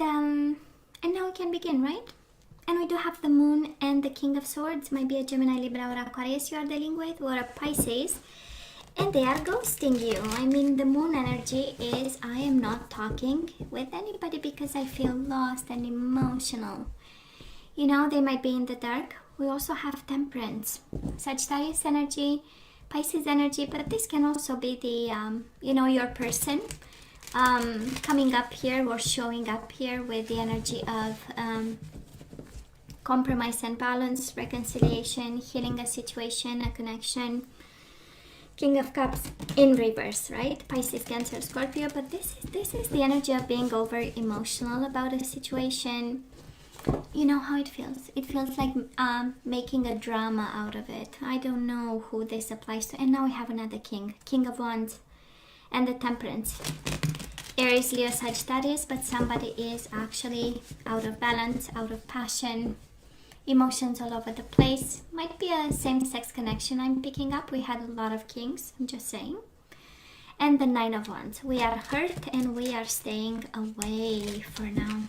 And now we can begin, right? And we do have the Moon and the King of Swords. Might be a Gemini, Libra, or Aquarius you are dealing with, or a Pisces. And they are ghosting you. I mean, the Moon energy is, I am not talking with anybody because I feel lost and emotional. You know, they might be in the dark. We also have Temperance, Sagittarius energy, Pisces energy, but this can also be the, you know, your person coming up here or showing up here with the energy of compromise and balance, reconciliation, healing a situation, a connection. King of Cups in reverse, right? Pisces, Cancer, Scorpio, but this is the energy of being over emotional about a situation. You know how it feels. It feels like making a drama out of it. I don't know who this applies to. And now we have another king, King of Wands, and the Temperance. Aries, Leo, Sagittarius, but somebody is actually out of balance, out of passion, emotions all over the place. Might be a same-sex connection I'm picking up. We had a lot of kings, I'm just saying. And the Nine of Wands. We are hurt and we are staying away for now.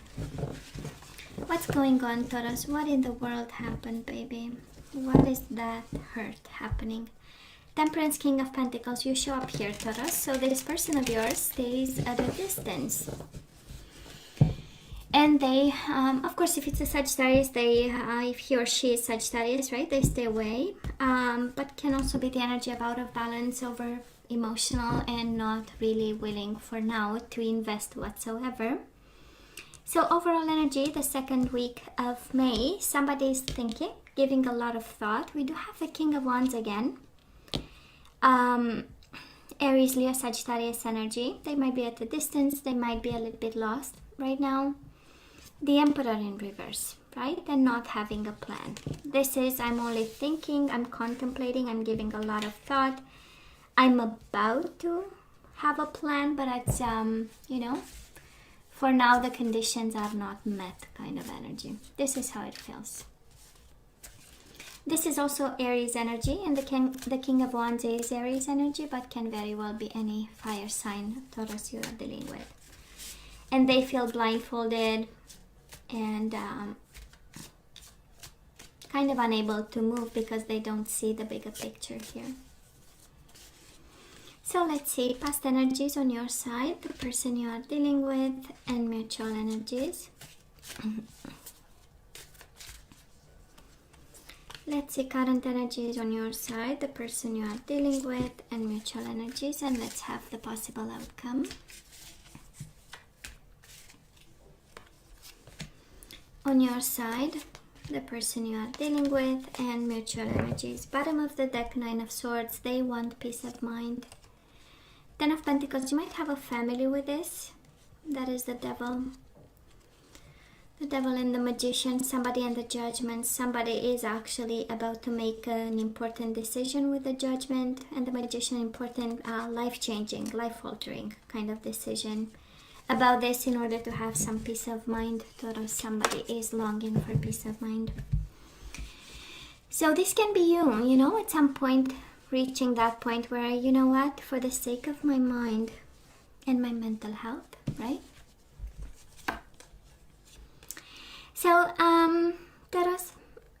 What's going on, Taurus? What in the world happened, baby? What is that hurt happening? Temperance, King of Pentacles. You show up here, Taurus. So this person of yours stays at a distance. And they, of course, if it's a Sagittarius, they, if he or she is Sagittarius, right, they stay away. But can also be the energy of out of balance, over emotional, and not really willing for now to invest whatsoever. So overall energy, the second week of May, somebody is thinking, giving a lot of thought. We do have the King of Wands again. Aries, Leo, Sagittarius energy. They might be at a distance. They might be a little bit lost right now. The Emperor in reverse, right? And not having a plan. This is, I'm only thinking, I'm contemplating, I'm giving a lot of thought. I'm about to have a plan, but it's, you know, for now the conditions are not met kind of energy. This is how it feels. This is also Aries energy, and the King of Wands is Aries energy, but can very well be any fire sign, Taurus, you are dealing with. And they feel blindfolded and kind of unable to move because they don't see the bigger picture here. So let's see, past energies on your side, the person you are dealing with, and mutual energies. Let's see current energies on your side, the person you are dealing with, and mutual energies, and let's have the possible outcome. On your side, the person you are dealing with, and mutual energies. Bottom of the deck, Nine of Swords. They want peace of mind. Ten of Pentacles. You might have a family with this. That is the Devil. The Devil and the Magician. Somebody and the Judgment. Somebody is actually about to make an important decision with the Judgment. And the Magician, important life-changing, life-altering kind of decision about this in order to have some peace of mind. Taurus, somebody is longing for peace of mind. So this can be you know, at some point reaching that point where, you know what, for the sake of my mind and my mental health, right? So, Taurus,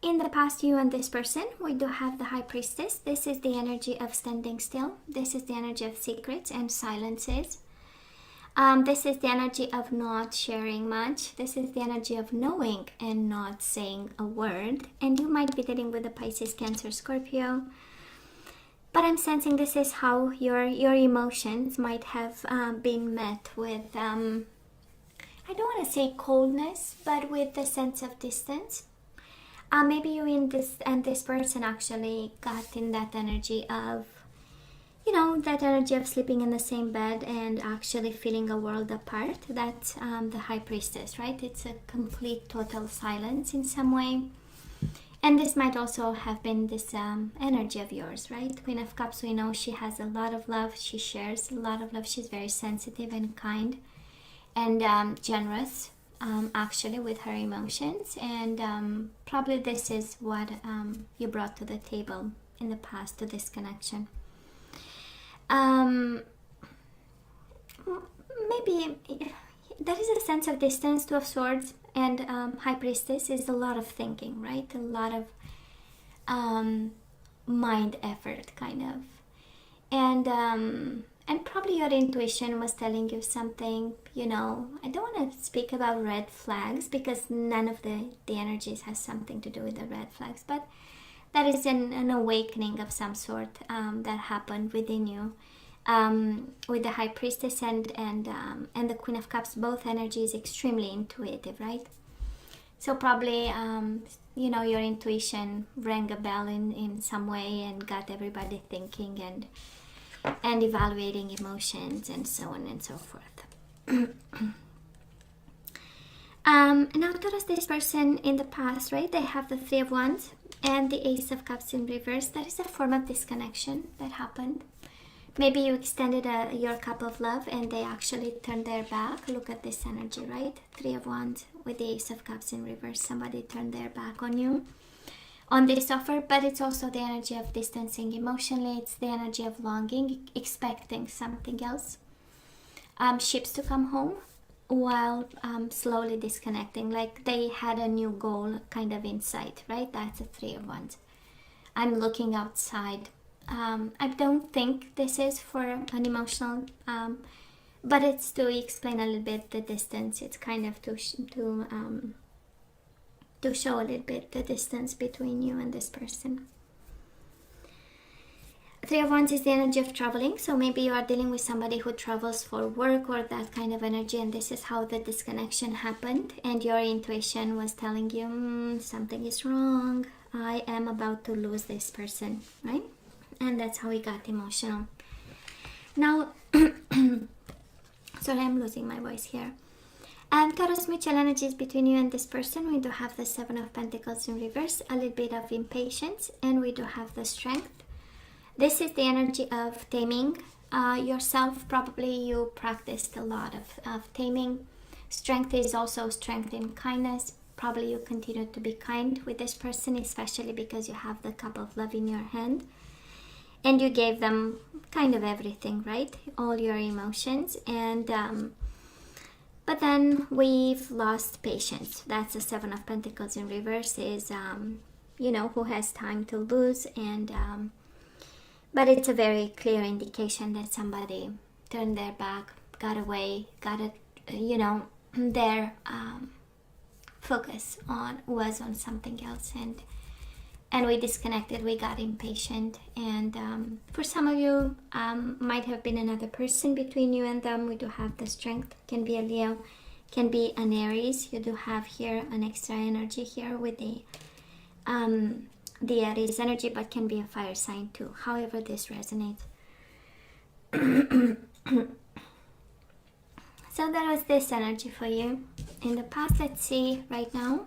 in the past, you and this person, we do have the High Priestess. This is the energy of standing still. This is the energy of secrets and silences. This is the energy of not sharing much. This is the energy of knowing and not saying a word. And you might be dealing with the Pisces, Cancer, Scorpio. But I'm sensing this is how your emotions might have been met with, I don't want to say coldness, but with a sense of distance. Maybe you and this person actually got in that energy of, you know, that energy of sleeping in the same bed and actually feeling a world apart. That's the High Priestess, right? It's a complete, total silence in some way. And this might also have been this energy of yours, right? Queen of Cups, we know she has a lot of love. She shares a lot of love. She's very sensitive and kind and generous, actually, with her emotions. And probably this is what you brought to the table in the past to this connection. Maybe there is a sense of distance. Two of Swords and High Priestess is a lot of thinking, right? A lot of mind effort, kind of. And probably your intuition was telling you something, you know. I don't want to speak about red flags because none of the energies has something to do with the red flags, but that is an awakening of some sort that happened within you. With the High Priestess and the Queen of Cups, both energies extremely intuitive, right? So probably, you know, your intuition rang a bell in some way and got everybody thinking and evaluating emotions and so on and so forth. Now Taurus, this person in the past, right? They have the Three of Wands and the Ace of Cups in reverse. That is a form of disconnection that happened. Maybe you extended your cup of love and they actually turned their back. Look at this energy, right? Three of Wands with the Ace of Cups in reverse. Somebody turned their back on you, on this offer, but it's also the energy of distancing emotionally. It's the energy of longing, expecting something else. Ships to come home while slowly disconnecting, like they had a new goal kind of in sight, right? That's a Three of Wands. I'm looking outside. I don't think this is for an emotional, but it's to explain a little bit the distance. It's kind of to show a little bit the distance between you and this person. Three of Wands is the energy of traveling, so maybe you are dealing with somebody who travels for work or that kind of energy, and this is how the disconnection happened, and your intuition was telling you something is wrong. I am about to lose this person, right? And that's how he got emotional. Now, sorry, I'm losing my voice here. Taurus, mutual energies between you and this person. We do have the Seven of Pentacles in reverse, a little bit of impatience, and we do have the Strength. This is the energy of taming yourself. Probably you practiced a lot of taming. Strength is also strength in kindness. Probably you continue to be kind with this person, especially because you have the cup of love in your hand. And you gave them kind of everything, right? All your emotions. And but then we've lost patience. That's the Seven of Pentacles in reverse, is you know, who has time to lose. And but it's a very clear indication that somebody turned their back, got away, got it, you know, their focus was on something else, and we disconnected. We got impatient, and for some of you, might have been another person between you and them. We do have the Strength. Can be a Leo, can be an Aries. You do have here an extra energy here with the Aries energy, but can be a fire sign too. However this resonates. So that was this energy for you in the past. Let's see right now.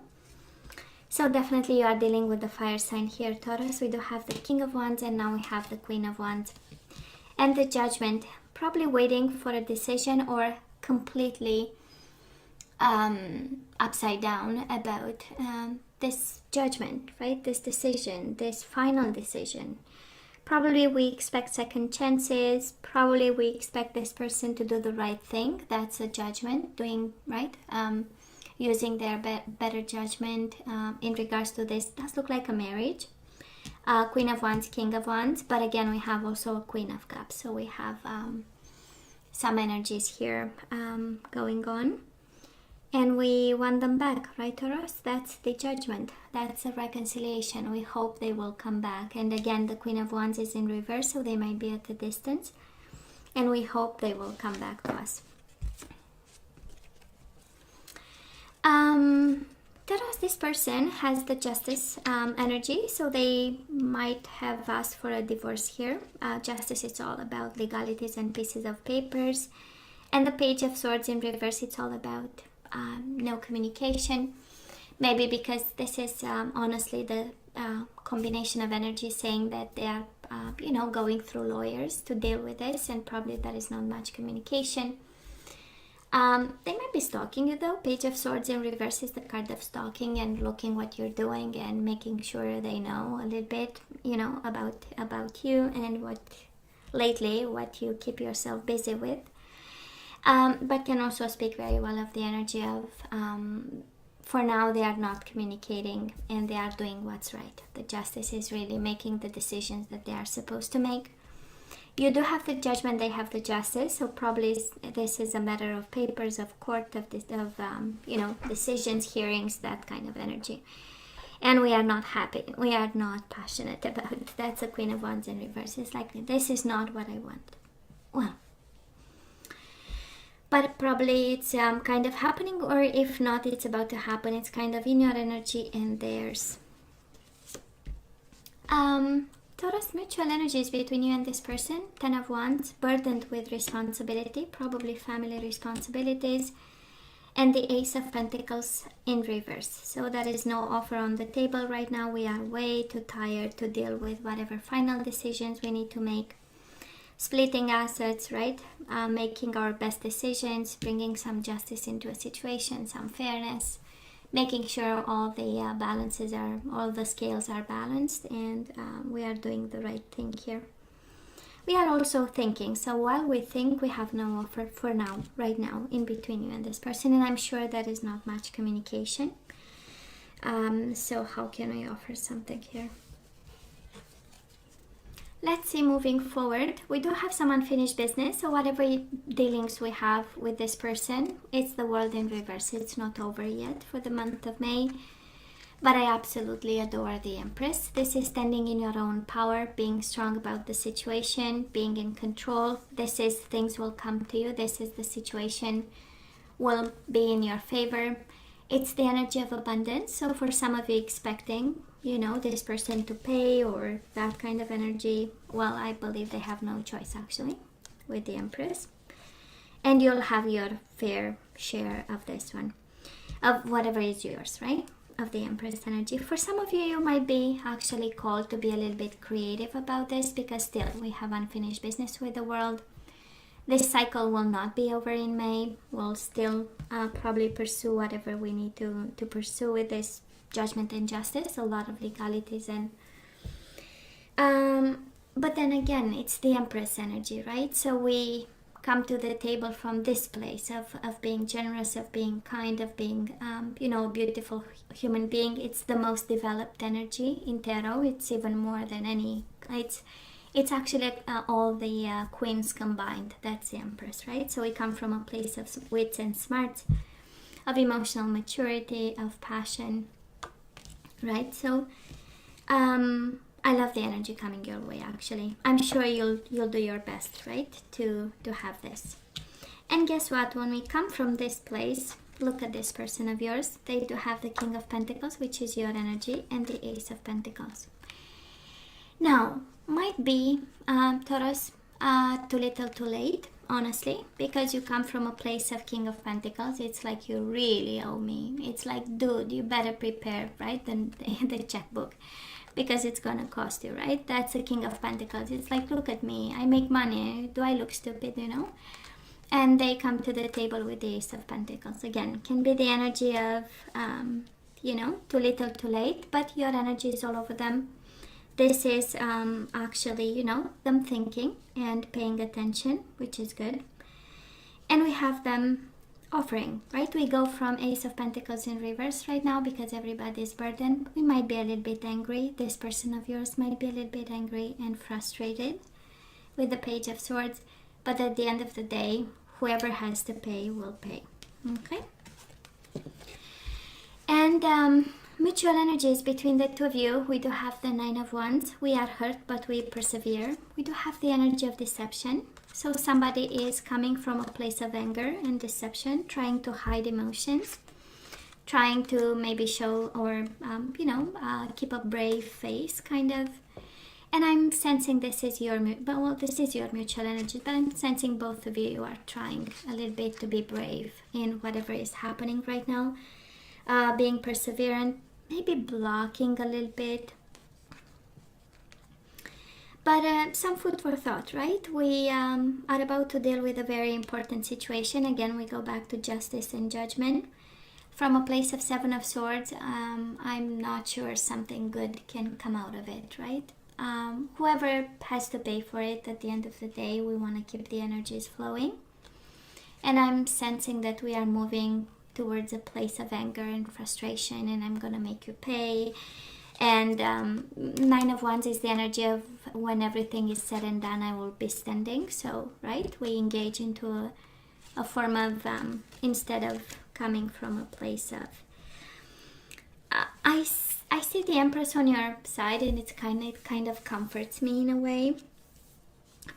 So definitely you are dealing with the fire sign here, Taurus. We do have the King of Wands, and now we have the Queen of Wands. And the Judgment, probably waiting for a decision, or completely upside down about this judgment, right? This decision, this final decision. Probably we expect second chances. Probably we expect this person to do the right thing. That's a judgment, doing right. Using their better judgment in regards to this. Does look like a marriage. Queen of Wands, King of Wands, but again we have also a Queen of Cups, so we have some energies here going on, and we want them back, right, Taurus? That's the Judgment. That's a reconciliation. We hope they will come back, and again the Queen of Wands is in reverse, so they might be at a distance, and we hope they will come back to us. Taurus, this person has the Justice energy, so they might have asked for a divorce here. Justice is all about legalities and pieces of papers, and the Page of Swords in reverse, it's all about no communication. Maybe because this is honestly the combination of energy saying that they are you know, going through lawyers to deal with this, and probably there is not much communication. They might be stalking you though. Page of Swords in reverse is the card of stalking and looking what you're doing and making sure they know a little bit, you know, about you and what lately what you keep yourself busy with. But can also speak very well of the energy of, for now they are not communicating and they are doing what's right. The Justice is really making the decisions that they are supposed to make. You do have the Judgment, they have the Justice, so probably this is a matter of papers, of court, of decisions, hearings, that kind of energy. And we are not happy, we are not passionate about it. That's a Queen of Wands in reverse. It's like, this is not what I want. Well, but probably it's kind of happening, or if not, it's about to happen. It's kind of in your energy and theirs. Taurus, mutual energies between you and this person. 10 of Wands, burdened with responsibility, probably family responsibilities. And the Ace of Pentacles in reverse. So there is no offer on the table right now. We are way too tired to deal with whatever final decisions we need to make. Splitting assets, right? Making our best decisions, bringing some justice into a situation, some fairness. Making sure all the balances are, all the scales are balanced, and we are doing the right thing here. We are also thinking, so while we think, we have no offer for now, right now, in between you and this person, and I'm sure there is not much communication. So how can we offer something here? Let's see, moving forward, we do have some unfinished business, so whatever dealings we have with this person, it's the World in reverse. It's not over yet for the month of May, but I absolutely adore the Empress. This is standing in your own power, being strong about the situation, being in control. This is, things will come to you. This is, the situation will be in your favor. It's the energy of abundance. So for some of you expecting, this person to pay or that kind of energy, well, I believe they have no choice actually with the Empress. And you'll have your fair share of this one, of whatever is yours, right? Of the Empress energy. For some of you, you might be actually called to be a little bit creative about this, because still we have unfinished business with the World. This cycle will not be over in May. We'll still probably pursue whatever we need to pursue with this Judgment and Justice, a lot of legalities, and but then again, it's the Empress energy, right? So we come to the table from this place of being generous, of being kind, of being a beautiful human being. It's the most developed energy in tarot. It's even more than any, it's actually all the queens combined. That's the Empress, right? So we come from a place of wits and smarts, of emotional maturity, of passion, right? So I love the energy coming your way, actually. I'm sure you'll do your best, right, to have this. And guess what? When we come from this place, look at this person of yours. They do have the King of Pentacles, which is your energy, and the Ace of Pentacles. Now, might be, Taurus, too little too late, honestly, because you come from a place of King of Pentacles. It's like, you really owe me. It's like, dude, you better prepare, right, the checkbook, because it's gonna cost you, right? That's the King of Pentacles. It's like, look at me, I make money, do I look stupid, And they come to the table with the Ace of Pentacles. Again, can be the energy of, too little too late, but your energy is all over them. This is actually, them thinking and paying attention, which is good. And we have them offering, right? We go from Ace of Pentacles in reverse right now because everybody is burdened. We might be a little bit angry. This person of yours might be a little bit angry and frustrated with the Page of Swords. But at the end of the day, whoever has to pay will pay. Okay? And mutual energies between the two of you. We do have the Nine of Wands. We are hurt, but we persevere. We do have the energy of deception. So somebody is coming from a place of anger and deception, trying to hide emotions, trying to maybe show or, keep a brave face, kind of. And I'm sensing this is your mutual energy, but I'm sensing both of you are trying a little bit to be brave in whatever is happening right now. Being perseverant, maybe blocking a little bit. But some food for thought, right? We are about to deal with a very important situation. Again, we go back to justice and judgment. From a place of Seven of Swords, I'm not sure something good can come out of it, right? Whoever has to pay for it, at the end of the day, we want to keep the energies flowing. And I'm sensing that we are moving towards a place of anger and frustration, and I'm gonna make you pay. And Nine of Wands is the energy of when everything is said and done, I will be standing. So, right, we engage into a form of, instead of coming from a place of, I see the Empress on your side, and it kind of comforts me in a way.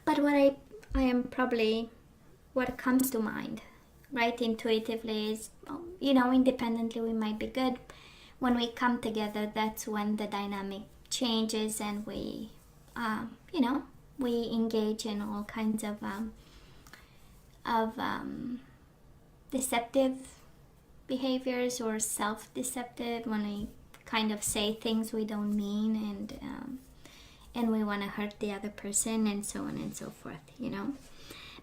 But what I am probably, what comes to mind, right, intuitively is, independently we might be good. When we come together, that's when the dynamic changes, and we, we engage in all kinds of deceptive behaviors, or self-deceptive, when we kind of say things we don't mean, and we want to hurt the other person, and so on and so forth,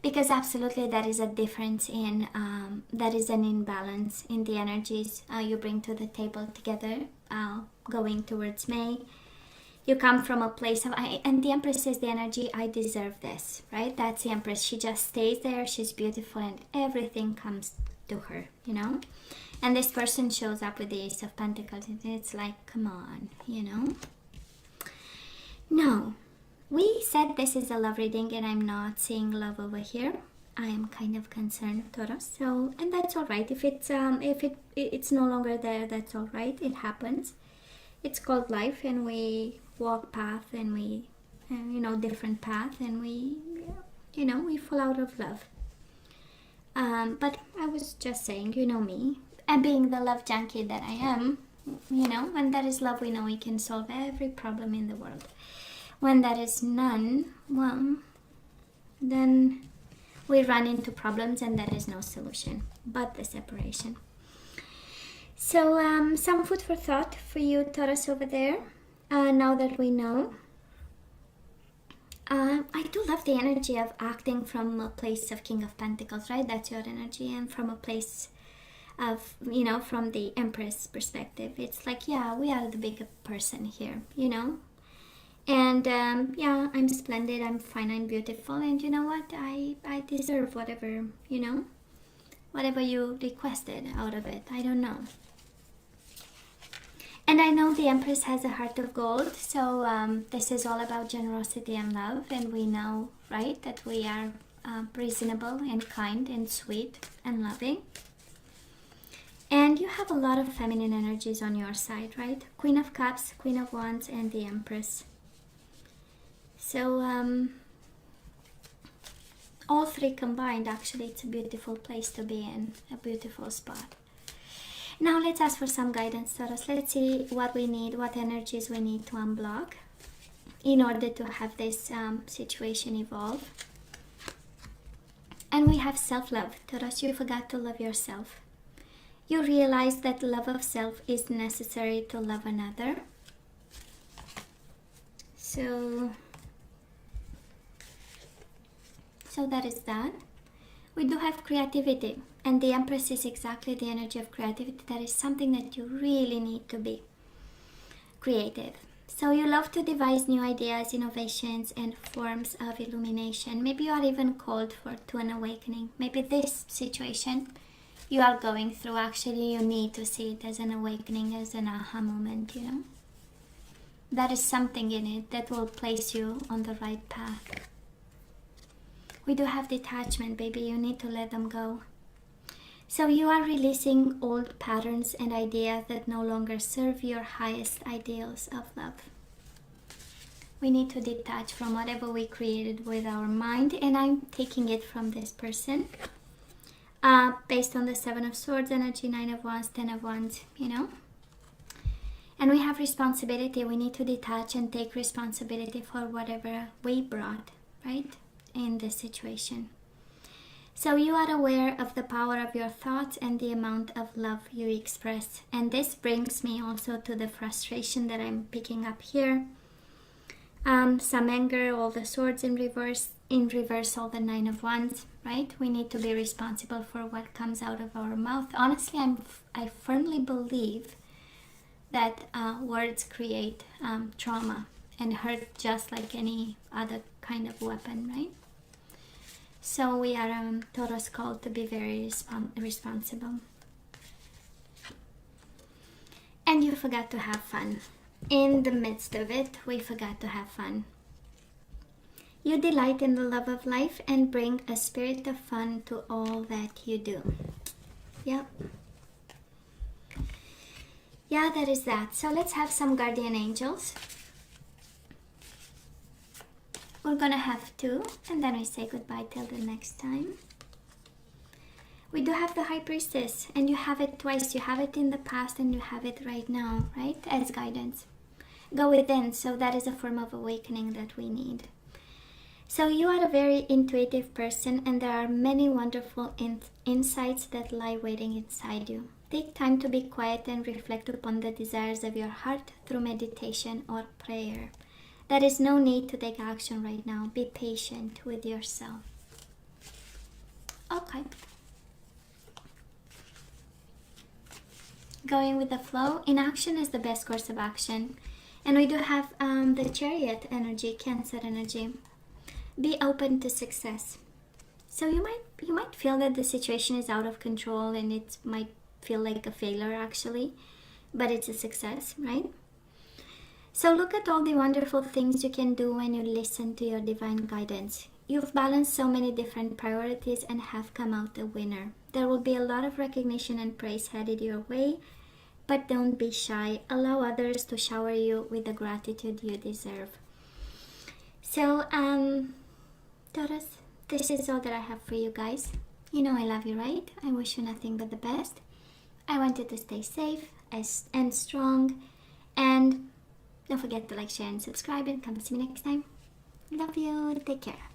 because absolutely that is a difference in, that is an imbalance in the energies you bring to the table together, going towards May. You come from a place of, and the Empress is the energy, I deserve this, right? That's the Empress. She just stays there, she's beautiful, and everything comes to her, And this person shows up with the Ace of Pentacles, and it's like, come on, No. We said this is a love reading, and I'm not seeing love over here. I am kind of concerned, Taurus. So, and that's all right. If it's it's no longer there, that's all right. It happens. It's called life, and we walk path, and we, different path, and we, we fall out of love. But I was just saying, me, and being the love junkie that I am, when there is love, we know we can solve every problem in the world. When there is none, well, then we run into problems, and there is no solution but the separation. So some food for thought for you, Taurus, over there. Now that we know, I do love the energy of acting from a place of King of Pentacles, right? That's your energy, and from a place of, from the Empress perspective, it's like, yeah, we are the bigger person here, And yeah, I'm splendid, I'm fine, I'm beautiful, and you know what? I deserve whatever, whatever you requested out of it. I don't know. And I know the Empress has a heart of gold, so this is all about generosity and love, and we know, right, that we are reasonable and kind and sweet and loving. And you have a lot of feminine energies on your side, right? Queen of Cups, Queen of Wands, and the Empress. So all three combined, actually, it's a beautiful place to be in, a beautiful spot. Now let's ask for some guidance, Taurus. Let's see what we need, what energies we need to unblock in order to have this situation evolve. And we have self-love. Taurus, you forgot to love yourself. You realize that love of self is necessary to love another. So that is that. We do have creativity, and the Empress is exactly the energy of creativity. That is something that you really need to be creative. So you love to devise new ideas, innovations, and forms of illumination. Maybe you are even called to an awakening. Maybe this situation you are going through, actually, you need to see it as an awakening, as an aha moment, There is something in it that will place you on the right path. We do have detachment, baby. You need to let them go. So you are releasing old patterns and ideas that no longer serve your highest ideals of love. We need to detach from whatever we created with our mind, and I'm taking it from this person. Based on the 7 of Swords energy, 9 of Wands, 10 of Wands, And we have responsibility. We need to detach and take responsibility for whatever we brought, right, in this situation. So you are aware of the power of your thoughts and the amount of love you express. And this brings me also to the frustration that I'm picking up here. Some anger, all the swords in reverse, all the 9 of Wands, right? We need to be responsible for what comes out of our mouth. Honestly, I firmly believe that words create trauma and hurt, just like any other kind of weapon, right? So we are Taurus called to be very responsible. And you forgot to have fun. In the midst of it, we forgot to have fun. You delight in the love of life and bring a spirit of fun to all that you do. Yep. Yeah, that is that. So let's have some guardian angels. We're gonna have 2, and then we say goodbye till the next time. We do have the High Priestess, and you have it twice. You have it in the past and you have it right now, right? As guidance. Go within, so that is a form of awakening that we need. So you are a very intuitive person, and there are many wonderful insights that lie waiting inside you. Take time to be quiet and reflect upon the desires of your heart through meditation or prayer. There is no need to take action right now. Be patient with yourself. Okay. Going with the flow. Inaction is the best course of action. And we do have the Chariot energy, Cancer energy. Be open to success. So you might feel that the situation is out of control and it might feel like a failure actually, but it's a success, right? So look at all the wonderful things you can do when you listen to your divine guidance. You've balanced so many different priorities and have come out a winner. There will be a lot of recognition and praise headed your way, but don't be shy. Allow others to shower you with the gratitude you deserve. So, Taurus, this is all that I have for you guys. You know I love you, right? I wish you nothing but the best. I want you to stay safe and strong. And don't forget to like, share, and subscribe. And come see me next time. Love you. Take care.